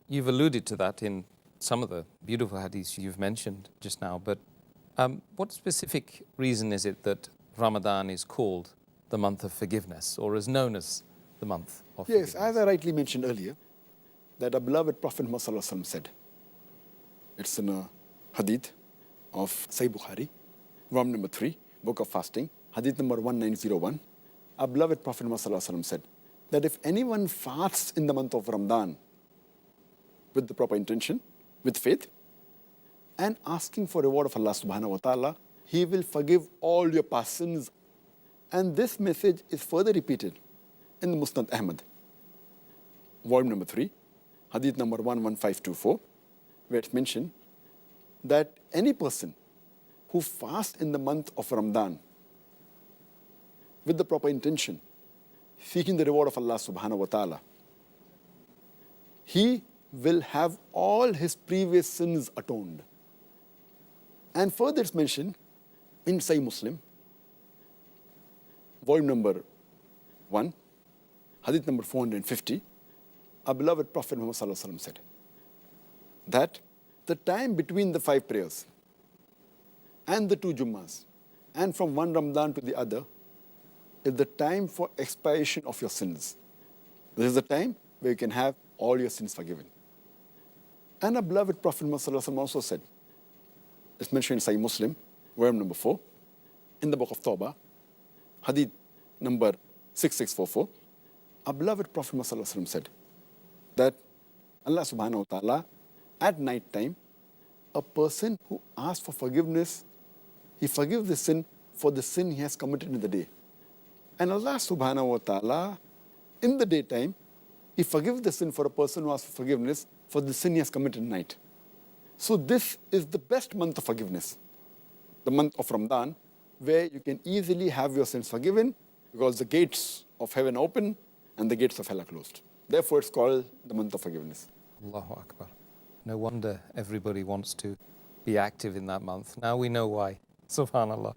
You've alluded to that in some of the beautiful hadiths you've mentioned just now, but what specific reason is it that Ramadan is called the month of forgiveness, or is known as the month of forgiveness? Yes, as I rightly mentioned earlier, that our beloved Prophet Muhammad said, it's in a hadith of Sahih Bukhari, volume number 3, book of fasting, hadith number 1901. Our beloved Prophet Muhammad said that if anyone fasts in the month of Ramadan with the proper intention, with faith, and asking for reward of Allah subhanahu wa ta'ala, He will forgive all your past sins. And this message is further repeated in the Musnad Ahmad, volume number 3, hadith number 11524, where it's mentioned that any person who fasts in the month of Ramadan with the proper intention, seeking the reward of Allah subhanahu wa ta'ala, he will have all his previous sins atoned. And further it's mentioned in Sahih Muslim, volume number 1, hadith number 450, our beloved Prophet Muhammad said that the time between the 5 prayers and the 2 Jummas, and from one Ramadan to the other, is the time for expiation of your sins. This is the time where you can have all your sins forgiven. And our beloved Prophet Muhammad also said, it's mentioned in Sahih Muslim, volume number 4, in the book of Tawbah, hadith number 6644, our beloved Prophet Muhammad said that Allah subhanahu wa ta'ala, at night time, a person who asks for forgiveness, he forgives the sin for the sin he has committed in the day. And Allah subhanahu wa ta'ala, in the daytime, He forgives the sin for a person who asks for forgiveness for the sin he has committed at night. So this is the best month of forgiveness, the month of Ramadan, where you can easily have your sins forgiven because the gates of heaven open and the gates of hell are closed. Therefore, it's called the month of forgiveness. Allahu Akbar. No wonder everybody wants to be active in that month. Now we know why. Subhanallah.